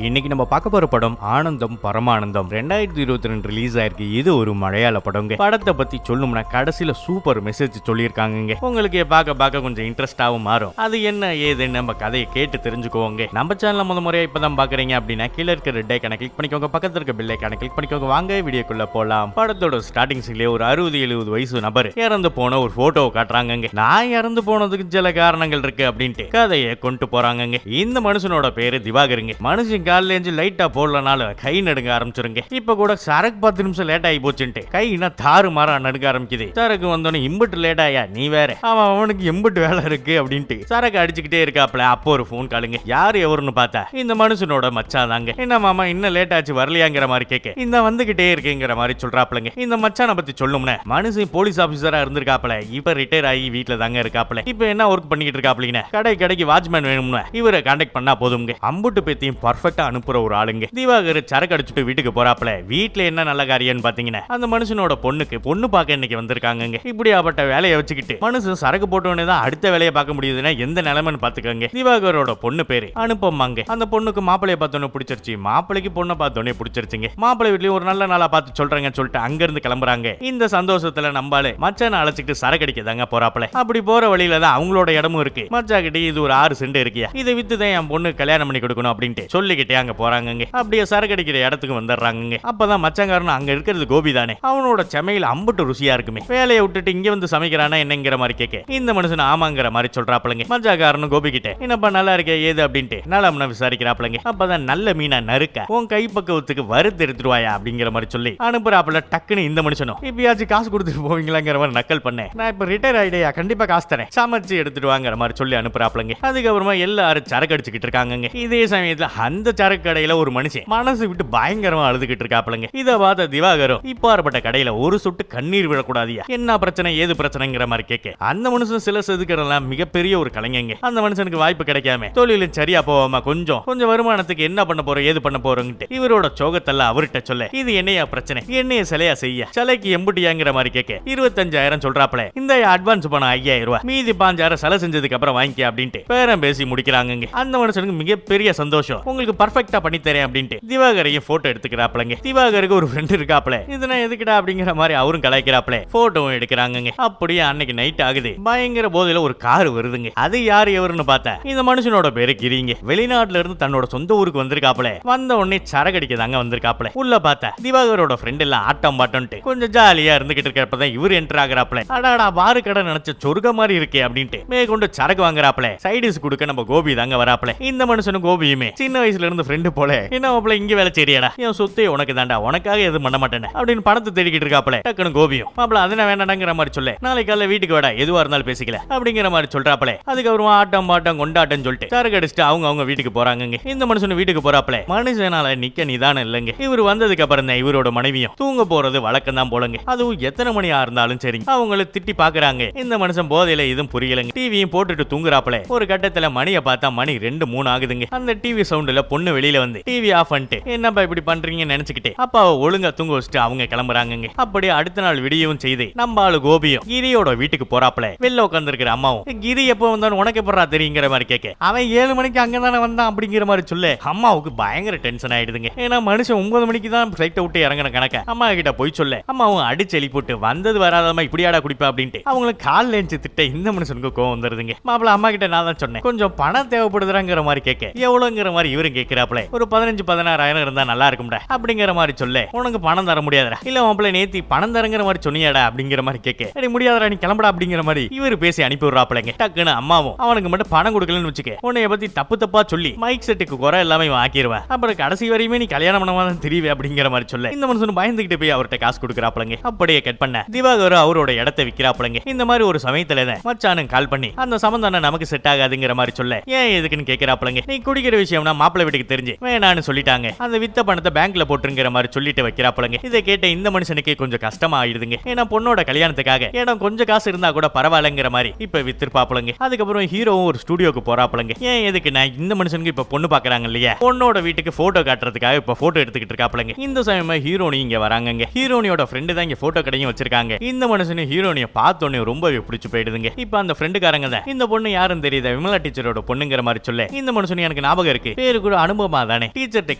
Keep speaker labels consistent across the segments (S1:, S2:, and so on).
S1: இன்னைக்கு நம்ம பார்க்க போற படம் ஆனந்தம் பரமானந்தம் 2022 ரிலீஸ் ஆயிருக்கு. இது ஒரு மலையாள படங்க. படத்தை பத்தி சொல்லணும்னா கடைசியில சூப்பர் மெசேஜ் சொல்லியிருக்காங்க. உங்களுக்கு பார்க்க கொஞ்சம் இன்ட்ரெஸ்டாவும் மாறும். அது என்ன ஏதுன்னு நம்ம கதையை கேட்டு தெரிஞ்சுக்கோங்க. நம்ம சேனல்ல முத முறையா இப்பதான் பாக்குறீங்க அப்படின்னா கீழ இருக்க ரெட் ஐகானை கிளிக் பண்ணிக்கோங்க, பக்கத்துல இருக்க பெல் ஐகானை கிளிக் பண்ணிக்கோங்க. வாங்க வீடியோக்குள்ள போலாம். படத்தோட ஸ்டார்டிங் சீன்லயே ஒரு 60-70 வயசு நபர் இறந்து போன ஒரு போட்டோவை காட்டுறாங்க. நான் இறந்து போனதுக்கு சில காரணங்கள் இருக்கு அப்படின்ட்டு கதையை கொண்டு போறாங்க. இந்த மனுஷனோட பேரு திவாகருங்க. மனுஷன் காலையில எழுந்து லைட்டா போடலனால கை நடுங்க ஆரம்பிச்சிருங்க. இப்ப கூட சரக்கு 10 நிமிஷம் லேட் ஆகி போச்சுட்டு கைனா தாறு மாறா நடுங்க ஆரம்பிக்குது. சரக்கு வந்தோன்னு இம்புட்டு லேட் ஆயா நீ வேற அவனுக்கு இம்புட்டு வேலை இருக்கு அப்படின்ட்டு சரக்கு அடிச்சுக்கிட்டே இருக்காப்ல. அப்போ ஒரு போன் காலுங்க. யாரு எவருன்னு பார்த்தா இந்த மனுஷனோட மச்சான் தாங்க. என்ன மாமா இன்னும் லேட் ஆச்சு வரலையாங்கிற மாதிரி கேட்க இந்த வந்துகிட்டே இருக்குங்கிற மாதிரி சொல்றாப்லங்க. இந்த மச்சானை பத்தி சொல்லணும்னா மனுஷன் போலீஸ் ஆபீசரா இருந்திருக்காப்ல. இப்ப ரிட்டையர் ஆகி வீட்டுல தாங்க இருக்காப்ல. இப்ப என்ன ஒர்க் பண்ணிக்கிட்டு இருக்காப்லீங்க. கடைக்கு வாட்ச்மேன் வேணும்னு இவரை கான்டாக்ட் பண்ணா போதுங்க. அம்புட்டு பேத்தையும் பர்ஃபெக்ட்டா அனுப்புற ஒரு ஆளுங்க. திவாகர் சரக்கு அடிச்சுட்டு வீட்டுக்கு போறாப்ல. வீட்டுல என்ன நல்ல காரியம்னு பாத்தீங்கன்னா அந்த மனுஷனோட பொண்ணுக்கு பொண்ணு பார்க்க இன்னைக்கு வந்திருக்காங்க. இப்படியாப்பட்ட வேலையை வச்சுக்கிட்டு மனுஷன் சரக்கு போட்டோன்னே தான் அடுத்த வேலையை பார்க்க முடியுதுன்னா எந்த நிலைமைன்னு பாத்துக்கோங்க. திவாகரோட பொண்ணு பேரு அனுப்பமாங்க. அந்த பொண்ணுக்கு மாப்பிளைய பார்த்தோன்னே பிடிச்சிருச்சு. மாப்பிளைக்கு பொண்ணை பார்த்தோன்னே பிடிச்சிருச்சுங்க. மாப்பிள்ளை வீட்லயும் ஒரு நல்ல நாளா பார்த்து சொல்றேங்கன்னு சொல்லிட்டு அங்க இருந்து கிளம்புறாங்க. இந்த சந்தோஷத்துல நம்பாலே மச்சான அழைச்சிட்டு சரக்கு அடிக்க தாங்க போறாப்ல. அப்படி போற வழியில தான் அவங்களோட இடமும் இருக்கு. மச்சா கிட்ட இது ஒரு 6 சென்ட் இருக்கியா, இதை வித்துதான் என் பொண்ணு கல்யாணம் பண்ணி கொடுக்கணும் அப்படின்ட்டு சொல்லிக்கிட்டே அங்க போறாங்க. அப்படியே சரக்கு அடிக்கிற இடத்துக்கு வந்துடுறாங்க. அப்பதான் மச்சாங்காரன் அங்க இருக்கிறது கோபி தானே. அவனோட சமையல் அம்புட்டு ருசியா இருக்குமே. வேலையை விட்டுட்டு இங்க வந்து சமைக்கிறானா என்னங்கிற மாதிரி கேட்க இந்த மனுஷன் ஆமாங்கிற மாதிரி சொல்றாப்லங்க. மச்சாங்காரனும் கோபி கிட்ட என்னப்பா நல்லா இருக்கே ஏது அப்படின்ட்டு நலம்னா விசாரிக்கிறாப்லங்க. அப்பதான் நல்ல மீனா நறுக்க உன் கை பக்கத்துக்கு வறுத்து எடுத்துருவாயா அப்படிங்கிற மாதிரி சொல்லி அனுப்புறாப்ல. டக்குன்னு இந்த மனுஷனும் இப்பயாச்சும் காசு கொடுத்துட்டு போவீங்களாங்கிற மாதிரி நக்கல் பண்ணேன். நான் இப்ப ரிட்டையர் ஆயிடையா கண்டிப்பா காசு தரேன் சமைச்சு எடுத்துட்டு வாங்கிற மாதிரி சொல்லி அனுப்புறாப்லங்க. அதுக்கப்புறமா எல்லாரும் சரக்கு அடிச்சுக்கிட்டு இருக்காங்க. இதே சமயத்துல அந்த சரக்கு கடையில ஒரு மனுஷன் மனசு விட்டு பயங்கரமா அழுதுகிட்டு இருக்காப்லங்க. இத பார்த்த திவாகரும் இப்பாற்பட்ட கடையில ஒரு சொட்டு கண்ணீர் விழக்கூடாதியா, என்ன பிரச்சனை ஏது பிரச்சனைங்கிற மாதிரி கேட்க அந்த மனுஷன் சில செதுக்கிறலாம் மிகப்பெரிய ஒரு கலைஞங்க. அந்த மனுஷனுக்கு வாய்ப்பு கிடைக்காம தொழிலும் சரியா போவாம கொஞ்சம் வருமானத்துக்கு என்ன பண்ண போறோம் ஏது பண்ண போறோம்ட்டு இவரோட சோகத்தெல்லாம் அவர்கிட்ட சொல்ல இது என்னையா பிரச்சனை என்னைய சிலையா செய்ய சிலைக்கு எம்புட்டியாங்கிற மாதிரி கேட்க 25,000 சொல்றாப்ல. இந்த அட்வான்ஸ் பணம் 5,000 ரூபாய், மீதி 5,000 சிலை செஞ்சதுக்கு அப்புறம் வாங்கிக்க அப்படின்ட்டு பேரம் பேசி முடிக்கிறாங்க. அந்த மனுஷனுக்கு மிகப்பெரிய சந்தோஷம். உங்களுக்கு பர்ஃபெக்ட்டா பண்ணி தரேன் அப்படின்ட்டு திவாகரையும் போட்டோ எடுத்துக்கிறாப்லங்க. திவாகருக்கு ஒரு ஃப்ரெண்ட் இருக்காப்ல. இதெல்லாம் எதுக்குடா அப்படிங்கிற மாதிரி அவரும் கலாய்க்கிறாப்ல. போட்டோவும் எடுக்கிறாங்க. அப்படியே அன்னைக்கு நைட் ஆகுது. பயங்கர போதையில ஒரு கார் வருதுங்க. அது யாரு எவருன்னு பார்த்தா இந்த மனுஷனோட பேரு கிரிங்க. வெளிநாட்டுல இருந்து தன்னோட சொந்த ஊருக்கு வந்திருக்காப்ல. வந்த உடனே சரகடிக்க தாங்க வந்திருக்காப்ல. உள்ள பார்த்தா திவாகரோட ஃப்ரெண்ட் எல்லாம் ஆட்டம் பாட்டம்ட்டு கொஞ்சம் ஜாலியா இருந்துகிட்டு இருக்கப்பதான் இவர் என்டர் ஆகுறாப்ல. அடாடா பாரு கடை நினைச்ச சொர்க்க மாதிரி இருக்கே அப்படின்ட்டு மேற்கொண்டு சரக்கு வாங்குறாப்ல. சைடிஸ் கொடுக்க நம்ம கோபி தாங்க வராப்ல. இந்த மனுஷனும் கோபியுமே சின்ன வயசுல இருந்து ஃப்ரெண்டு போல என்ன மாப்பிள்ள இங்க வேலை செய்யறியாடா, என் சொத்தே உனக்கு தாண்டா, உனக்காக எதுவும் பண்ண மாட்டேன் அப்படின்னு பணத்தை தேடிக்கிட்டு இருக்காப்ல. டக்குனு கோபியும் மாப்பிள்ள அதன வேண்டாங்கிற மாதிரி சொல்ல நாளைக்கு காலைல வீட்டுக்கு வாடா எதுவா இருந்தாலும் பேசிக்கல அப்படிங்கிற மாதிரி சொல்றாப்ல. அதுக்கப்புறமா ஆட்டம் பாட்டம் கொண்டாட்டம் சொல்லிட்டு சரக்கு அடிச்சுட்டு அவங்க வீட்டுக்கு போறாங்க. இந்த மனுஷன் வீட்டுக்கு போறாப்ல. மனுஷனால நிக்க நிதானம் இல்லைங்க. இவர் வந்ததுக்கு அப்புறம் தான் இவரோட மனைவியும் தூங்க போறது வழக்கம் தான் போலங்க. அதுவும் எத்தனை மணியா இருந்தாலும் சரி அவங்கள திட்டி பாக்குறாங்க. இந்த மனுஷன் போதையில இதுவும் புரியலங்க. டிவியும் போட்டுட்டு தூங்குறாப்ல. ஒரு கட்டத்துல மணியை பார்த்தா மணி 2-3 ஆகுதுங்க. அந்த டிவி சவுண்ட்ல பொண்ணு வெளியில வந்து டிவி ஆஃப் பண்ணிட்டு என்னப்பா இப்படி பண்றீங்கன்னு நினைச்சுக்கிட்டு அப்பாவை ஒழுங்கா தூங்க வச்சுட்டு அவங்க கிளம்புறாங்க. அப்படியே அடுத்த நாள் விடியவும் செய்து நம்ம ஆளு கோபியும் கிரியோட வீட்டுக்கு போறாப்ல. வெளில உட்கார்ந்து இருக்கிற அம்மாவும் கிரி எப்ப வந்தாலும் உனக்கு எப்படா தெரியுங்கிற மாதிரி கேட்க அவன் 7 மணிக்கு அங்கதானே வந்தான் அப்படிங்கிற மாதிரி சொல்ல அம்மாவுக்கு பயங்கர டென்ஷன் ஆயிடுதுங்க. ஏன்னா மனுஷன் 9 மணிக்கு தான் ஃபிளைட்டை விட்டு இறங்கின கணக்க அம்மா கிட்ட போய் சொல்ல அம்மாவும் அடிச்செளி போட்டு வந்தது வராதமா இப்படியாடா குடிப்பா அப்படின்ட்டு அவங்களுக்கு கால் லேஞ்சு திட்ட இந்த மனுஷனுக்கு கோவம் வந்துருதுங்க. மாப்பிள்ள அம்மா கிட்ட நான் தான் சொன்னேன் கொஞ்சம் பணம் தேவைப்படுதுறாங்கிற மாதிரி கேட்க எவ்வளவுங்கிற மாதிரி இவரும் கேட்கிறாப்ல. ஒரு 15-16 இருந்தா நல்லா இருக்கும்டா அப்படிங்கிற மாதிரி சொல்ல உனக்கு பணம் தர முடியாதுடா, இல்ல மாப்பிள்ள நேத்தி பணம் தரங்கிற மாதிரி சொன்னியாடா அப்படிங்கிற மாதிரி கேட்க முடியாதடா நீ கிளம்படா அப்படிங்கிற மாதிரி இவர் பேசி அனுப்பி விடுறாப்லங்க. டக்குன்னு அம்மாவும் அவனுக்கு மட்டும் பணம் கொடுக்கலன்னு வச்சுக்க உன்னைய பத்தி தப்பா சொல்லி மைக் செட்டுக்கு குறை எல்லாமே ஆக்கிடுவேன், அப்புறம் கடைசி வரையுமே நீ கல்யாணம் பண்ணாதான் தெரியவே அப்படிங்கிற மாதிரி சொல்ல இந்த மனுஷன் பயந்துகிட்டு போய் அவர்கிட்ட காசு கொடுக்குறாப்லங்க. அப்படியே கட் பண்ண திவாகர் அவரோட இடத்தை விற்கிறாப்லங்க. இந்த மாதிரி ஒரு சமயத்துல மச்சானும் கால் பண்ணி அந்த சம்பந்தம் நமக்கு செட் ஆகாதுங்கிற மாதிரி சொல்ல ஏன் எதுக்குன்னு கேட்கிறாப்லங்க. நீ குடிக்கிற விஷயம்னா மாப்பிள்ளை வீட்டுக்கு தெரிஞ்சு வேணான்னு சொல்லிட்டாங்க, அந்த வித்த பணத்தை பேங்க்ல போட்டுங்கிற மாதிரி சொல்லிட்டு வைக்கிறாப்லங்க. இதை கேட்ட இந்த மனுஷனுக்கு கொஞ்சம் கஷ்டமா ஆயிடுதுங்க. ஏன்னா பொண்ணோட கல்யாணத்துக்காக இடம் கொஞ்சம் காசு இருந்தா கூட பரவாயில்லங்கிற மாதிரி இப்ப வித்திருப்பாப்லங்க. அதுக்கப்புறம் ஹீரோவும் ஒரு ஸ்டுடியோக்கு போறாப்லங்க. ஏன் எதுக்கு நான் இந்த மனுஷனுக்கு இப்ப பொண்ணு பாக்குறாங்க இல்லையா, பொண்ணோட வீட்டுக்கு போட்டோ காட்டுறதுக்காக இப்ப போட்டோ எடுத்துக்கிட்டு இருக்காப்லங்க. இந்த சமயமா ஹீரோனி இங்க வராங்க. ஹீரோனியோட ஃப்ரெண்டு தான் இங்க போட்டோ கடையும் வச்சிருக்காங்க. இந்த மனுஷனு ஹீரோனியை பார்த்தோன்னே ரொம்பவே பிடிச்சு போயிடுதுங்க. இப்ப அந்த ஃப்ரெண்டுக்காரங்க தான் இந்த பொண்ணு யாருன்னு தெரியுது விமலா டீச்சரோட பொண்ணுங்கிற மாதிரி சொல்ல இந்த மனுஷன் எனக்கு ஞாபகம் இருக்கு, பேரு கூட அனுபவமா தானே டீச்சர்ட்ட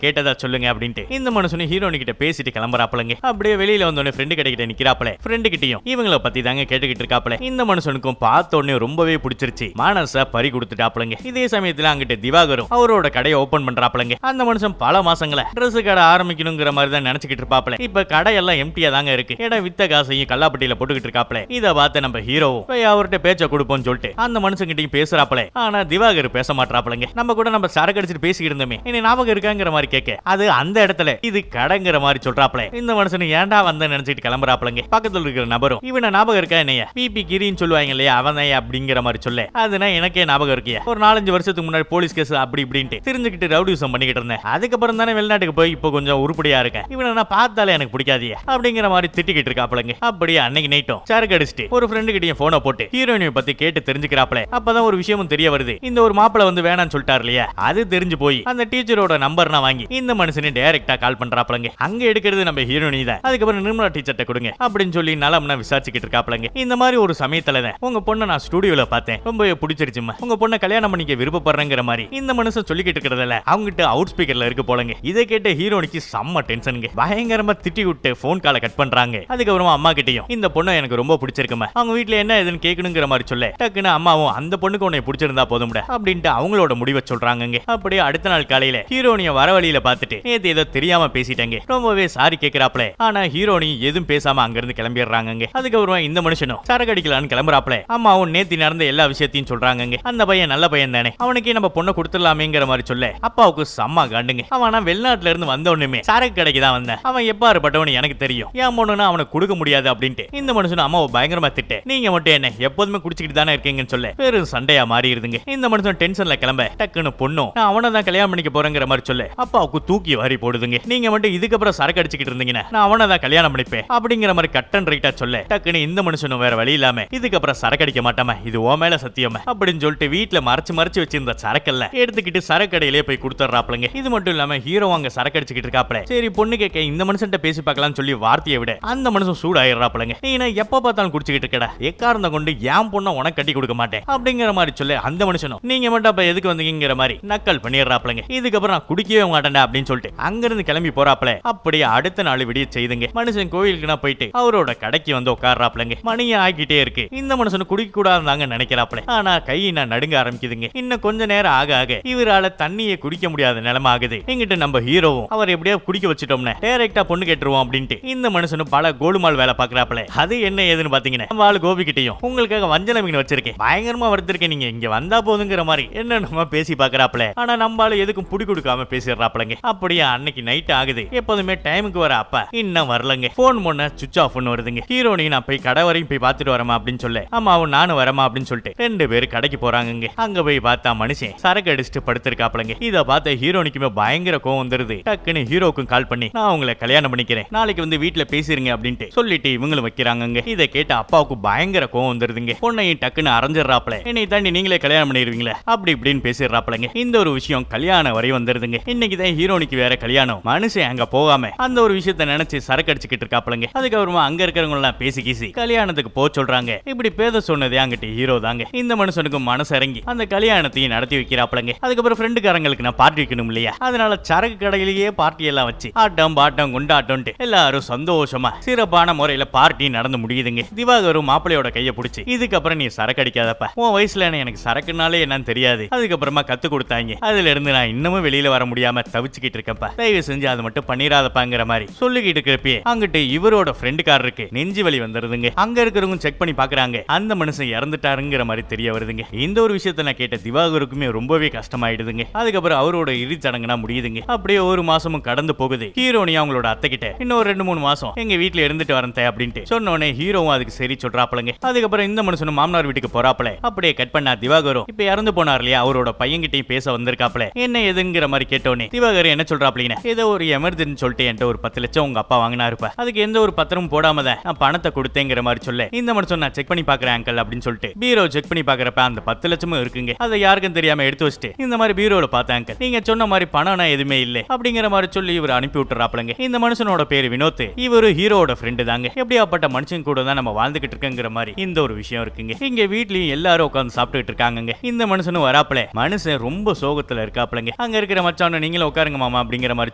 S1: கேட்டதா சொல்லுங்க அப்படின்ட்டு இந்த மனுஷனும் ஹீரோனி கிட்ட பேசிட்டு கிளம்புறாப்லங்க. அப்படியே வெளியில வந்தோடனே ஃப்ரெண்டு கிட்ட நிக்கிறாப்ல. ஃப்ரெண்டு கிட்டயும் இவங்கள பத்தி தாங்க கேட்டுக்கிட்டு இருக்காப்ல. இந்த மனுஷனுக்கும் பார்த்த உடனே ரொம்பவே பிடிச்சிருச்சு. மனச பறி கொடுத்துட்டாப்லங்க. இதே சமயத்துல அங்கிட்ட திவாகரும் அவரோட கடையை ஓபன் பண்றாப்லங்க. அந்த மனுஷன் பல மாசங்களா Dress கடை ஆரம்பிக்கணுங்கிற மாதிரி தான் நினைச்சுக்கிட்டு இருப்பாப்ல. இப்ப கடையெல்லாம் எம்டியா தாங்க இருக்கு. இடம் வித்த காசையும் கல்லாப்பட்டியில போட்டுக்கிட்டு இருக்காப்ல. இத பார்த்து நம்ம ஹீரோவும் போய் அவர்கிட்ட பேச்ச கொடுப்போம்னு சொல்லிட்டு அந்த மனுஷங்கிட்டையும் பேசுறாப்ல. ஆனா திவாகர் பேச மாட்டாப்லங்க. நம்ம சரக்கு அடிச்சிட்டு பேசிக்கிட்டு இருந்தோமே என்ன ஞாபகம் இருக்காங்கிற மாதிரி கேட்க அது அந்த இடத்துல இது கடைங்கிற மாதிரி சொல்றாப்ல. இந்த மனுஷன் ஏன்டா வந்த நினைச்சிட்டு கிளம்புறாப்லங்க. பக்கத்துல இருக்கிற நபரும் இவன ஞாபகம் இருக்கா என்னைய பிபி கிரின்னு சொல்லுவாங்க இல்லையா அவன் அப்படிங்கிற மாதிரி சொல்ல அதுனா எனக்கே ஞாபகம் இருக்கியா ஒரு 4-5 வருஷத்துக்கு முன்னாடி போலீஸ் கேஸ் அப்படி இப்படின்ட்டு தெரிஞ்சுக்கிட்டு ரவுடிசம் பண்ணிக்கிட்டு இருந்தேன். அதுக்கப்புறம் தானே வெளிநாட்டுக்கு போய் இப்போ கொஞ்சம் உருப்படியா இருக்கேன். இவனை நான் பார்த்தாலே எனக்கு பிடிக்காதிய அப்படிங்கிற மாதிரி திட்டிக்கிட்டு இருக்காப்லங்க. அப்படியே அன்னைக்கு நைட்டும் சரக்கு அடிச்சுட்டு ஒரு ஃப்ரெண்டு கிட்டயும் போனை போட்டு ஹீரோயினை பத்தி கேட்டு தெரிஞ்சுக்கிறாப்ல. அப்பதான் ஒரு விஷயமும் தெரிய வருது. இந்த ஒரு மாப்பிள வந்து வேணான்னு சொல்லிட்டாரு இல்லையா அது தெரிஞ்சு போய் அந்த டீச்சரோட நம்பர்னா வாங்கி இந்த மனுஷனை டைரக்டா கால் பண்றாப்லங்க. அங்க எடுக்கிறது நம்ம ஹீரோயினி தான். அதுக்கப்புறம் நிர்மலா டீச்சர்ட்ட கொடுங்க அப்படின்னு சொல்லி நலம்னா விசாரிச்சுக்கிட்டு இருக்காப்லங்க. இந்த மாதிரி ஒரு சமயத்துல தான் உங்க பொண்ணை நான் ஸ்டுடியோல பார்த்தேன். ரொம்ப பிடிச்சிருச்சுமா உங்க பொண்ணை கல்யாணம் பண்ணிக்க விருப்பப்படுறேங்கிற மாதிரி இந்த மனுஷன் சொல்லிக்கிட்டு இருக்கிறதுல அவங்கிட்ட அவுட் ஸ்பீக்கர்ல இருக்கு போலங்க. இதை கேட்ட ஹீரோனிக்கு செம்ம டென்ஷனுங்க. பயங்கரமா திட்டி விட்டு போன் காலை கட் பண்றாங்க. அதுக்கப்புறமா அம்மா கிட்டயும் இந்த பொண்ணை எனக்கு ரொம்ப பிடிச்சிருக்குமா அவங்க வீட்டுல என்ன எதுன்னு கேட்கணுங்கிற மாதிரி சொல்ல டக்குன்னு அம்மாவும் அந்த பொண்ணுக்கு உன்னை பிடிச்சிருந்தா போதும்டா அப்படின்ட்டு அவங்களோட முடிவை சொல்றாங்க. அப்படியே அடுத்த நாள் காலையில ஹீரோனிய வர வழியில பார்த்துட்டு நேத்து ஏதோ தெரியாம பேசிட்டாங்க ரொம்பவே சாரி கேட்கிறாப்ல. ஆனா ஹீரோனி எதுவும் பேசாம அங்க இருந்து கிளம்பிடுறாங்க. அதுக்கப்புறமா இந்த மனுஷனும் சரக்கு அடிக்கலான்னு கிளம்புறாப்ல. அம்மாவும் நேத்து நடந்த எல்லா விஷயத்தையும் சொல்றாங்க. அந்த பையன் நல்ல பையன் தானே அவனுக்கே நம்ம பொண்ணை கொடுத்துடலாமேங்கிற மாதிரி சொல்ல அப்பாவுக்கு செம்ம காண்டுங்க. அவனா வெளிநாட்டுல இருந்து வந்த உடனே சரக்கு கடைக்கு தான் வந்தேன். அவன் எப்பாறுபட்டவனு எனக்கு தெரியும். ஏன் பொண்ணுனா அவனை கொடுக்க முடியாது அப்படின்ட்டு இந்த மனுஷன் அம்மாவை பயங்கரமா திட்டு நீங்க மட்டும் என்ன எப்போதுமே குடிச்சிட்டு தானே இருக்கீங்கன்னு சொல்ல பெரும் சண்டையா மாறிடுதுங்க. இந்த மனுஷன் டென்ஷன்ல கிளம்ப டக்குன்னு பொண்ணும் நான் அவனை தான் கல்யாணம் பண்ணிக்க போறேங்கிற மாதிரி சொல்ல அப்பாவுக்கு தூக்கி வாரி போடுதுங்க. நீங்க மட்டும் இதுக்கப்புறம் சரக்கு அடிச்சுக்கிட்டு இருந்தீங்கன்னா நான் அவனை தான் கல்யாணம் பண்ணிப்பேன் அப்படிங்கிற மாதிரி கட்டன் ரைட்டா சொல்ல டக்குன்னு இந்த மனுஷனும் வேற வழி இல்லாம இதுக்கப்புறம் சரக்கு அடிக்க மாட்டாம இது ஓ மேல சத்தியமா அப்படின்னு சொல்லிட்டு வீட்டுல மறைச்சு வச்சிருந்த சரக்கல்ல எடுத்துக்கிட்டு சரக்கு கடையிலே போய் கொடுத்துறாப்லங்க. இது மட்டும் இல்லாம ஹீரோ அங்க சரக்கு அடிச்சுக்கிட்டு இருக்காப்ல. சரி பொண்ணு கேட்க இந்த மனுஷன்ட்ட பேசி பார்க்கலாம்னு சொல்லி வார்த்தையை விட அந்த மனுஷன் சூடாயிடுறாப்லங்க. நீ எப்ப பார்த்தாலும் குடிச்சுக்கிட்டு இருக்கடா எக்காரந்த கொண்டு ஏன் பொண்ணை உனக்கு கட்டி கொடுக்க மாட்டேன் அப்படிங்கிற மாதிரி சொல்ல அந்த மனுஷனும் நீங்க மட்டும் அப்ப எதுக்கு வந்தீங்கிற மாதிரி நக்கல் பண்ணிடுறாப்லங்க. இதுக்கப்புறம் நான் குடிக்கவே மாட்டேன்டா அப்படின்னு சொல்லிட்டு அங்கிருந்து கிளம்பி போறாப்ல. அப்படியே அடுத்த நாள் விடிய செய்துங்க. மனுஷன் கோயிலுக்கு நான் போயிட்டு அவரோட கடைக்கு வந்து உட்கார்றாப்லங்க. மணியை ஆகிட்டே இருக்கு. இந்த மனுஷன் குடிக்க கூடாதுதாங்க நினைக்கிறாப்ல. ஆனா கை நான் நடுங்க ஆரம்பிக்குதுங்க. இன்னும் கொஞ்ச நேரம் ஆக ஆக இவரால தண்ணியை குடிக்க முடியாத நிலைமை ஆகுது. எங்கிட்ட நம்ம ஹீரோவும் அவர் எப்படியா குடிக்க வச்சுட்டோம்னா டைரக்டா பொண்ணு கேட்டுருவோம் அப்படின்ட்டு இந்த மனுஷனும் பல கோலுமால் வேலை பாக்குறாப்ல. அது என்ன ஏதுன்னு பாத்தீங்கன்னா நம்ம ஆளு கோபி கிட்டையும் உங்களுக்காக வஞ்சன மீன் வச்சிருக்கேன் பயங்கரமா வறுத்திருக்கேன் நீங்க இங்க வந்தா போதுங்கிற மாதிரி என்ன நம்ம பேசி பாக்குறாப்ல. ஆனா நம்ம ஆளு எதுக்கும் புடி கொடுக்காம பேசிடுறாப்லங்க. அப்படியே அன்னைக்கு நைட் ஆகுது. எப்போதுமே டைமுக்கு வர அப்பா இன்னும் வரலங்க. போன் பண்ண சுவிட்ச் ஆஃப் வருதுங்க. ஹீரோனி நான் போய் கடை வரையும் போய் பார்த்துட்டு வரமா அப்படின்னு சொல்ல அம்மாவும் நானும் வரமா அப்படின்னு சொல்லிட்டு 2 பேரும் கடைக்கு போறாங்க. அங்க போய் பார்த்தா மனுஷன் சரக்கு அடிச்சுட்டு படுத்திருக்காப்லங்க. இத பார்த்த ஹீரோனிக்குமே பயங்கர கோவம் வந்துருது. டக்குன்னு ஹீரோக்கும் கால் பண்ணி நான் உங்களை கல்யாணம் பண்ணிக்கிறேன் நாளைக்கு வந்து வீட்டுல பேசிருங்க அப்படின்ட்டு சொல்லிட்டு இவங்களும் வைக்கிறாங்க. இதை கேட்ட அப்பாவுக்கு பயங்கர கோவம் வந்துருதுங்க. பொண்ணையும் டக்குன்னு அரைஞ்சிடறாப்ல. என்னை தாண்டி நீங்களே கல்யாணம் பண்ணிடுவீங்களா அப்படி இப்படின்னு பேசிடுறாப்லங்க. இந்த ஒரு விஷயம் கல்யாணம் வரை வந்துருதுங்க. இன்னைக்குதான் ஹீரோனிக்கு வேற கல்யாணம். மனுஷன் அங்க போகாம அந்த ஒரு விஷயத்த நினைச்சு சரக்கு அடிச்சுக்கிட்டு இருக்காப்லங்க. அதுக்கப்புறமா அங்க இருக்கிறவங்க எல்லாம் பேசி கீசி கல்யாணத்துக்கு போ சொல்றாங்க. இப்படி பேச சொன்னதே அங்கிட்ட ஹீரோ தாங்க. இந்த மனுஷனுக்கு மனசு இறங்கி அந்த கல்யாணத்தையும் நடத்தி வைக்கிறாப்லங்க. அதுக்கப்புறம் ஃப்ரெண்டுக்காரங்களுக்கு நான் பார்ட்டி வைக்கணும் இல்லையா அதனால சரக்கு கடையிலேயே பார்ட்டி எல்லாம் வச்சு ஆட்டம் பாட்டம் கொண்டாட்டம் எல்லாரும் சந்தோஷமா சிறப்பான முறையில பார்ட்டி நடந்து முடியுதுங்க. திவாகரும் மாப்பிளையோட கையை பிடிச்சி இதுக்கப்புறம் நீ சரக்கு அடிக்காதப்ப உன் வயசுல எனக்கு சரக்குனாலே என்னன்னு தெரியாது அதுக்கப்புறமா கத்து கொடுத்தாங்க. அதுல இருந்து நான் இன்னமும் வெளியில வர முடியாம தவிச்சுக்கிட்டு இருக்கப்ப தயவு செஞ்சு அதை மட்டும் பண்ணிராதப்பாங்கிற மாதிரி சொல்லிக்கிட்டு இருக்கிறப்பே அங்கிட்டு இவரோட ஃப்ரெண்டுக்காரருக்கு நெஞ்சு வலி வந்துருதுங்க. அங்க இருக்கிறவங்க செக் பண்ணி பாக்குறாங்க. அந்த மனுஷன் இறந்துட்டாருங்கிற மாதிரி தெரிய வருதுங்க. இந்த ஒரு விஷயத்த நான் கேட்ட திவாகருக்குமே ரொம்பவே கஷ்டமாயிடுதுங்க. அதுக்கப்புறம் அவரோட இறுதிச்சடங்குனா முடியுதுங்க. அப்படியே ஒரு மாசமும் கடந்து போகுது. ஹீரோனி அவங்களோட அத்தை கிட்ட இன்னும் 2-3 மாசம் எங்க வீட்டுல இருந்துட்டு வரேன் அப்படின்ட்டு சொன்னோடனே ஹீரோவும் அதுக்கு சரி சொல்றாப்லங்க. அதுக்கப்புறம் இந்த மனுஷனும் மாமனார் வீட்டுக்கு போறாப்ல. அப்படியே கட் பண்ணா திவாகரும் இப்ப இறந்து போனார் இல்லையா அவரோட பையன்கிட்டையும் பேச வந்திருக்காப்ல. என்ன எதுங்கிற மாதிரி கேட்டோன்னே திவாகர் என்ன சொல்றாப்லீங்க ஏதோ ஒரு எமர்ஜென்சி சொல்லிட்டு என்கிட்ட ஒரு 10 லட்சம் உங்க அப்பா வாங்கினாருப்ப அதுக்கு எந்த ஒரு பத்திரமும் போடாம தான் நான் பணத்தை கொடுத்தேங்கிற மாதிரி சொல்ல இந்த மனுஷன் நான் செக் பண்ணி பாக்குறேன் அங்கிள் அப்படின்னு சொல்லிட்டு பீரோ செக் பண்ணி பாக்குறப்ப அந்த 10 லட்சமும் இருக்குங்க. அதை யாருக்கும் தெரியாம எடுத்து வச்சுட்டு இந்த மாதிரி பீரோல பார்த்தேன் அங்கிள் நீங்க சொன்ன மாதிரி பணம்னா எதுவுமே இல்லை அப்படிங்கிற மாதிரி சொல்லி இவர் அனுப்பி விட்டுறாப்லங்க. இந்த மனுஷனோட பேரு வினோத். இவரு ஹீரோட ஃப்ரெண்டு தாங்க. எப்படியாப்பட்ட மனுஷன் கூட தான் நம்ம வாழ்ந்துகிட்டு இருக்கங்கிற மாதிரி இந்த ஒரு விஷயம் இருக்குங்க. இங்க வீட்லயும் எல்லாரும் உட்கார்ந்து சாப்பிட்டுட்டு இருக்காங்க. இந்த மனுஷனும் வராப்ல. மனுஷன் ரொம்ப சோகத்துல இருக்காப்லங்க. இருக்காப்லங்க. அங்க இருக்கிற மச்சான் நீங்களும் உட்காருங்க மாமா அப்படிங்கிற மாதிரி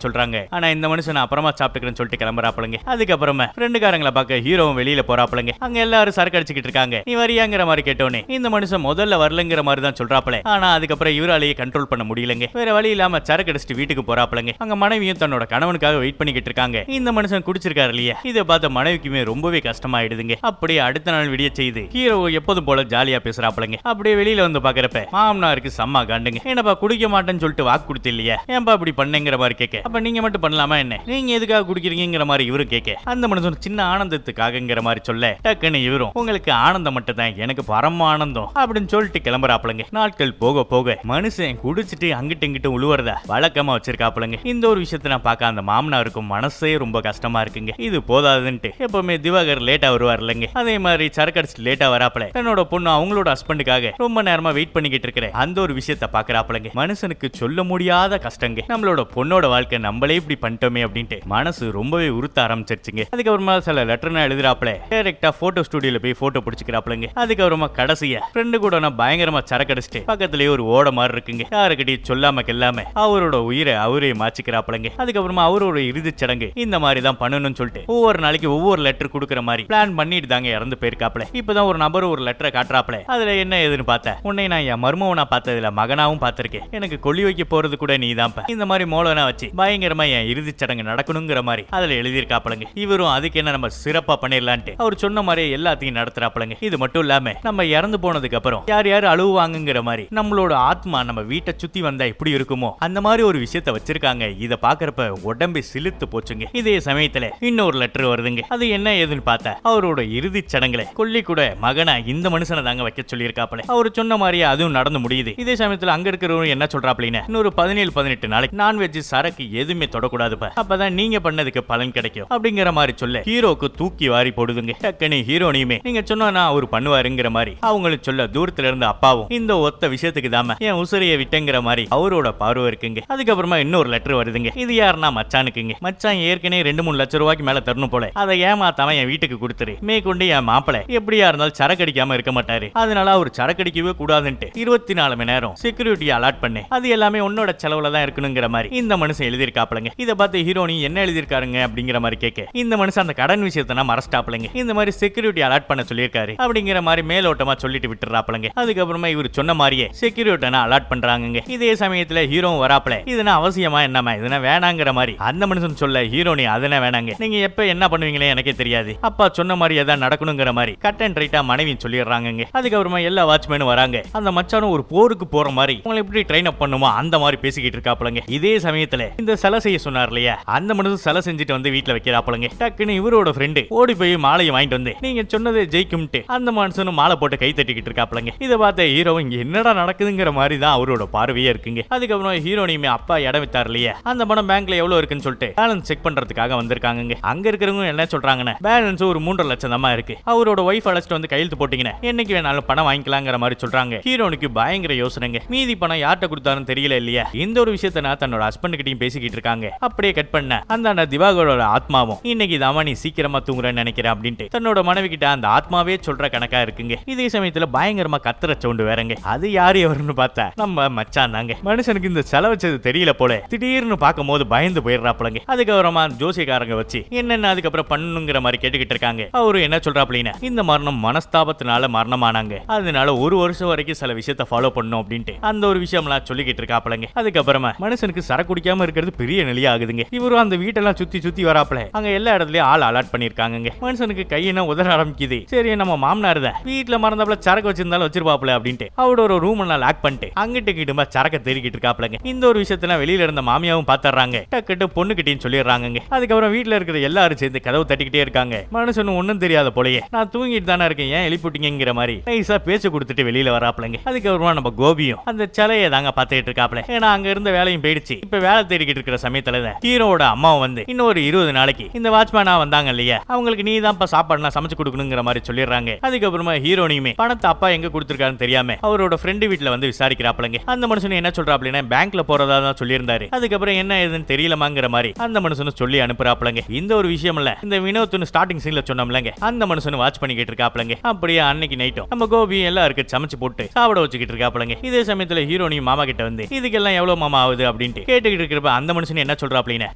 S1: சொல்றாங்க. ஆனா இந்த மனுஷன் அப்புறமா சாப்பிட்டுக்கிறேன்னு சொல்லிட்டு கிளம்புறாப்லங்க. அதுக்கப்புறமா ஃப்ரெண்டுக்காரங்களை பார்க்க ஹீரோவும் வெளியில போறாப்லங்க. அங்க எல்லாரும் சரக்கு அடிச்சுக்கிட்டு இருக்காங்க. நீ வரியாங்கிற மாதிரி கேட்டோனே இந்த மனுஷன் முதல்ல வரலங்கிற மாதிரி தான் சொல்றாப்ல. ஆனா அதுக்கப்புறம் இவராலேயே கண்ட்ரோல் பண்ண முடியலங்க. வேற வழி இல்லாம சரக்கு அடிச்சுட்டு வீட்டுக்கு போறாப்லங்க. அங்க மனைவியும் தன்னோட கணவனுக்காக வெயிட் பண்ணிக்கிட்டு இருக்காங்க. இந்த மனுஷன் குடிச்சிருக்காரு இல்லையா, இதை பார்த்த மனைவிக்குமே ரொம்பவே கஷ்டமாயிடுதுங்க. அப்படியே அடுத்த நாள் விடிய செய்து ஹீரோ எப்போதும் போல ஜாலியா பேசுறாப்லங்க. அப்படியே வெளியில வந்து பாக்குறப்ப மாமனாருக்கு செம்ம காண்டுங்க. என்னப்பா குடிக்க மாட்டேன்னு சொல்லிட்டு வாக்கு கொடுத்து இல்லையா, ஏன்பா இப்படி பண்ணேங்கிற மாதிரி கேட்க, அப்ப நீங்க மட்டும் பண்ணலாமா என்ன, நீங்க எதுக்காக குடிக்கிறீங்கிற மாதிரி இவரு கேட்க, அந்த மனுஷன் சின்ன ஆனந்தத்துக்காகங்கிற மாதிரி சொல்ல டக்குன்னு இவரும் உங்களுக்கு ஆனந்தம் மட்டும் தான் எனக்கு பரம ஆனந்தம் அப்படின்னு சொல்லிட்டு கிளம்புறாப்லங்க. நாட்கள் போக போக மனுஷன் குடிச்சிட்டு அங்கிட்டு இங்கிட்டு உழுவுறதா வழக்கமா வச்சிருக்காப்லங்க. இந்த ஒரு விஷயத்தை நான் பார்க்க அந்த மாமனாருக்கும் மனசே ரொம்ப கஷ்டமா இருக்குங்க. இது போதாதுன்ட்டு எப்பவுமே திவாகர் லேட்டா வருவார் இல்லைங்க, அதே மாதிரி சரக்கு அடிச்சுட்டு லேட்டா வராப்ல தன்னோட பொண்ணு அவங்களோட ஹஸ்பண்டுக்காக ரொம்ப நேரமா வெயிட் பண்ணிக்கிட்டு இருக்கிற அந்த ஒரு விஷயத்தை பாக்குறாப்லங்க. மனுஷனுக்கு சொல்ல முடியாத கஷ்டங்க, நம்மளோட பொண்ணோட வாழ்க்கை நம்மளே இப்படி பண்ணிட்டோமே அப்படின்ட்டு மனசு ரொம்பவே உறுத்த ஆரம்பிச்சிருச்சுங்க. அதுக்கப்புறமா சில லெட்டர் எழுதுறாப்ல, டைரக்டா போட்டோ ஸ்டுடியோல போய் போட்டோ பிடிச்சிக்கிறாப்லங்க. அதுக்கப்புறமா கடைசியா ஃப்ரெண்டு கூட நான் பயங்கரமா சரக்கு அடிச்சுட்டு பக்கத்துலயே ஒரு ஓட மாதிரி இருக்குங்க, யாருக்கிட்டையும் சொல்லாம கெல்லாம அவரோட உயிரை அவரே மாச்சிக்கிறாப்லங்க. அதுக்கப்புறமா அவரோட இறுதி சடங்கு இந்த மாதிரி தான் பண்ணணும்னு சொல்லிட்டு ஒவ்வொரு நாளைக்கு ஒவ்வொரு லெட்டர் கொடுக்குற மாதிரி பிளான் பண்ணிட்டு தாங்க இறந்து போயிருக்காப்ல. இப்பதான் ஒரு நபர் ஒரு லெட்டரை காட்டுறாப்ல, அதுல என்ன ஏதுன்னு பார்த்தேன், உன்னை நான் என் மருமவனா பார்த்ததுல மகனாவும் பார்த்திருக்கேன், எனக்கு கொல்லி வைக்க போறது கூட நீ தான், இந்த மாதிரி மோளனா வச்சு பயங்கரமா என் இறுதி சடங்கு நடக்கணுங்கிற மாதிரி அதுல எழுதியிருக்காப்லங்க. இவரும் அதுக்கு என்ன நம்ம சிறப்பா பண்ணிடலான்ட்டு அவர் சொன்ன மாதிரி எல்லாத்தையும் நடத்துறாப்லங்க. இது மட்டும் இல்லாம நம்ம இறந்து போனதுக்கு அப்புறம் யார் யார் அழுவாங்கிற மாதிரி நம்மளோட ஆத்மா நம்ம வீட்டை சுத்தி வந்தா எப்படி இருக்குமோ அந்த மாதிரி ஒரு விஷயத்த வச்சிருக்காங்க. இத பாக்குறப்ப உடம்பு சிலுத்து போச்சுங்க. இதே சமயத்துல இன்னொரு லெட்டர் வருதுங்க. அது என்ன ஏதுன்னு பார்த்தா அவரோட இறுதி சடங்குல கொல்லி கூட மகனா இந்த மனுஷனை தாங்க வைக்க சொல்லியிருக்காப்ல. அவர் சொன்ன மாதிரியே அதுவும் நடந்து முடியுது. இதே சமயத்துல அங்க இருக்கிறவங்க என்ன சொல்றாப்லின்னா, இன்னொரு 17-18 நாளைக்கு நான்வெஜ் சரக்கு எதுவுமே தொடக்கூடாதுப்பா, அப்பதான் நீங்க பண்ணதுக்கு பலன் கிடைக்கும் அப்படிங்கிற மாதிரி சொல்ல ஹீரோக்கு தூக்கி வாரி போடுதுங்க. டக்குனு ஹீரோனியுமே நீங்க சொன்னா அவர் பண்ணுவாருங்கிற மாதிரி அவங்களுக்கு சொல்ல தூரத்துல இருந்து அப்பாவும் இந்த ஒத்த விஷயத்துக்கு தாம என் உசிரியை விட்டங்கிற மாதிரி அவரோட பார்வை இருக்குங்க. அதுக்கப்புறமா இன்னொரு லெட்டர் வருதுங்க. இது யாருன்னா மச்சானுக்குங்க. மச்சான் ஏற்கனவே 2-3 லட்சம் ரூபாய்க்கு மேல தரணும் போல, அதை ஏமாத்தாம என் வீட்டுக்கு கொடுத்துரு, மேற்கொண்டு என் மாப்பிளை எப்படியா இருந்தாலும் சரக்கு அடிக்காம இருக்க மாட்டாரு, அதனால அவர் சரக்கு அடிக்கவே கூடாதுன்ட்டு 24 மணி நேரம் செக்யூரிட்டி அலாட் பண்ணு, அது எல்லாமே உன்னோட செலவுல தான் இருக்கணுங்கிற மாதிரி இந்த மனுஷன் எழுதியிருக்காப்லங்க. இதை பார்த்து ஹீரோனி என்ன எழுதியிருக்காருங்க அப்படிங்கிற மாதிரி கேட்க, இந்த மனுஷன் அந்த கடன் விஷயத்தை நான் மறஸ்டாப்லங்க, இந்த மாதிரி செக்யூரிட்டி அலாட் பண்ண சொல்லியிருக்காரு அப்படிங்கிற மாதிரி மேலோட்டமா சொல்லிட்டு விட்டுறாப்லங்க. அதுக்கப்புறமா இவர் சொன்ன மாதிரியே செக்யூரிட்டி அலாட் பண்றாங்க. இதே சமயத்துல ஹீரோவும் வராப்ல, இதுனா அவசியமா என்னமா இதுனா வேணாங்கிற மாதிரி அந்த மனுஷன் சொல்ல ஹீரோனி அதனா வேணாங்க, நீங்க எப்ப என்ன பண்ணுவீங்களே எனக்கே தெரியாது, அப்பா சொன்ன மாதிரி ஏதாவது நடக்கணுங்கிற மாதிரி கட் அண்ட் ரைட்டா மனைவி சொல்லிடுறாங்க. அதுக்கப்புறமா எல்லா வாட்ச்மேனும் வராங்க. அந்த மச்சானும் ஒரு போருக்கு போற மாதிரி உங்களை எப்படி ட்ரெயின் அப் பண்ணுமா அந்த மாதிரி பேசிக்கிட்டு இருக்காப்லங்க. இதே சமயத்துல இந்த சிலை செய்ய சொன்னார் இல்லையா, அந்த மனுஷன் சிலை செஞ்சுட்டு வந்து வீட்டுல வைக்கிறாப்லங்க. டக்குன்னு இவரோட ஃப்ரெண்டு ஓடி போய் மாலையை வாங்கிட்டு வந்து நீங்க சொன்னதை ஜெயிக்கும்ட்டு அந்த மனுஷனும் மாலை போட்டு கை தட்டிக்கிட்டு இருக்காப்லங்க. இதை பார்த்த ஹீரோ இங்க என்னடா நடக்குதுங்கிற மாதிரி தான் அவரோட பார்வையே இருக்குங்க. அதுக்கப்புறம் ஹீரோனியுமே அப்பா இடம் வித்தார் இல்லையா, அந்த பணம் பேங்க்ல எவ்வளவு இருக்குன்னு சொல்லிட்டு பேலன்ஸ் செக் பண்றதுக்காக வந்திருக்காங்க. அங்க இருக்கிறவங்க என்ன சொல்றாங்கன்னா, பேலன்ஸ் ஒரு 3.5 லட்சம் தான் இருக்கு, அவரோட ஒய்ஃப் அழைச்சிட்டு வந்து கையெழுத்து போட்டீங்கன்னா என்னைக்கு வேணாலும் பணம் வாங்கிக்கலாங்கிற மாதிரி சொல்றாங்க. ஹீரோனுக்கு பயங்கர யோசனைங்க, மீதி பணம் யார்கிட்ட கொடுத்தாருன்னு தெரியல இல்லையா, இந்த ஒரு விஷயத்தை நான் தன்னோட ஹஸ்பண்ட் கிட்டையும் பேசிக்கிட்டு இருக்காங்க. அப்படியே கட் பண்ண அந்த திவாகரோட ஆத்மாவும் இன்னைக்கு தான் நீ சீக்கிரமா தூங்குறேன்னு நினைக்கிறேன் அப்படின்ட்டு தன்னோட மனைவி கிட்ட அந்த ஆத்மாவே சொல்ற கணக்கா இருக்குங்க. இதே சமயத்துல பயங்கரமா கத்துற சவுண்டு வேறங்க. அது யாரு எவருன்னு பார்த்தா நம்ம மச்சான் தாங்க. மனுஷனுக்கு இந்த செலவு வச்சது தெரியல போல, திடீர்னு பார்க்கும் போது பயந்து போயிடுறாப்லங்க. அதுக்கப்புறமா ஜோசியக்காரங்க வச்சு என்னென்ன அதுக்கப்புறம் பண்ணுங்கிற மாதிரி கேட்டுக்கிட்டு இருக்காங்க. அவரு என்ன சொல்றாப்லின்னா, இந்த மரணம் மனஸ்தாபத்தினால மரணமானாங்க, அதனால 1 வருஷம் வரைக்கும் சில விஷயத்தை ஃபாலோ பண்ணும் அப்படின்ட்டு அந்த ஒரு விஷயம்லாம் சொல்லிக்கிட்டு இருக்காப்லங்க. அதுக்கப்புறமா மனுஷனுக்கு சரக்கு குடிக்காம இருக்கிறது பெரிய நிலையா ஆகுதுங்க. இவரும் அந்த வீட்டெல்லாம் சுத்தி சுத்தி வராப்ல, அங்க எல்லா இடத்துலயும் ஆள் அலாட் பண்ணிருக்காங்க. மனுஷனுக்கு கையினா உதற ஆரம்பிக்குது. சரி நம்ம மாமனார் தான் வீட்டுல மறந்தாப்புல சரக்கு வச்சிருந்தாலும் வச்சிருப்பாப்ல அப்படின்ட்டு அவரோட ஒரு ரூம் லாக் பண்ணிட்டு அங்கிட்டு கிட்டுமா சரக்க தேடிக்கிட்டு இருக்காப்லங்க. இந்த ஒரு விஷயத்துல வெளியில இருந்த மாமியாவும் பாத்துறாங்க. டக்கிட்டு பொண்ணுகிட்டையும் சொல்லிடுறாங்க. அதுக்கப்புறம் வீட்டுல இருக்கிற எல்லாரும் சேர்ந்து கதவு தட்டிக்கிட்டே இருக்காங்க. மனுஷனும் ஒன்னும் தெரியாத போலயே நான் தூங்கிட்டு தானே இருக்கேன், ஏன் எழுப்பிட்டீங்கிற மாதிரி நைஸா பேச்சு கொடுத்துட்டு வெளியில வராப்லங்க. அதுக்கப்புறமா நம்ம கோபியும் அந்த சிலையை தாங்க பாத்துக்கிட்டு இருக்காப்ல. ஏன்னா அங்க இருந்த வேலையும் போயிடுச்சு. இப்ப வேலை தேடிக்கிட்டு இருக்கிற சமயத்துல ஹீரோட அம்மாவும் வந்து இன்னொரு 20 நாளைக்கு இந்த வாட்ச்மேனா வந்தாங்க இல்லையா, அவங்களுக்கு நீ தான் சாப்பாடுலாம் சமைச்சு கொடுக்கணுங்கிற மாதிரி சொல்லிடுறாங்க. அதுக்கப்புறமா ஹீரோனியுமே பணத்தை அப்பா எங்க கொடுத்திருக்காருன்னு தெரியாம அவரோட ஃப்ரெண்டு வீட்டுல வந்து விசாரிக்கிறாப்லங்க. அந்த மனுஷன் என்ன சொல்றாப்லன்னா, பேங்க்ல போறதா தான் சொல்லியிருந்தாரு, அதுக்கப்புறம் என்ன ஏதுன்னு தெரியலமாங்கிற மாதிரி அந்த மனுஷனும் சொல்லி அனுப்புறாப்லங்க. இந்த ஒரு விஷயம் இல்ல, இந்த வினோத்னு ஸ்டார்டிங் சீன்ல சொன்னோம்லங்க, அந்த மனுஷனும் வாட்ச் பண்ணிக்கிட்டு இருக்காப்லங்க. அப்படியே அன்னைக்கு நைட்டும் நம்ம கோபி எல்லாருக்கும் சமைச்சு போட்டு சாப்பிட வச்சுக்கிட்டு இருக்காப்லங்க. இதே சமயத்துல ஹீரோனியும் மாமா கிட்ட வந்து இதை இதுக்கெல்லாம் எவ்வளவு மாமா ஆகுது அப்படின்ட்டு கேட்டுக்கிட்டு இருக்கிறப்ப அந்த மனுஷன் என்ன சொல்றாப்லின்னு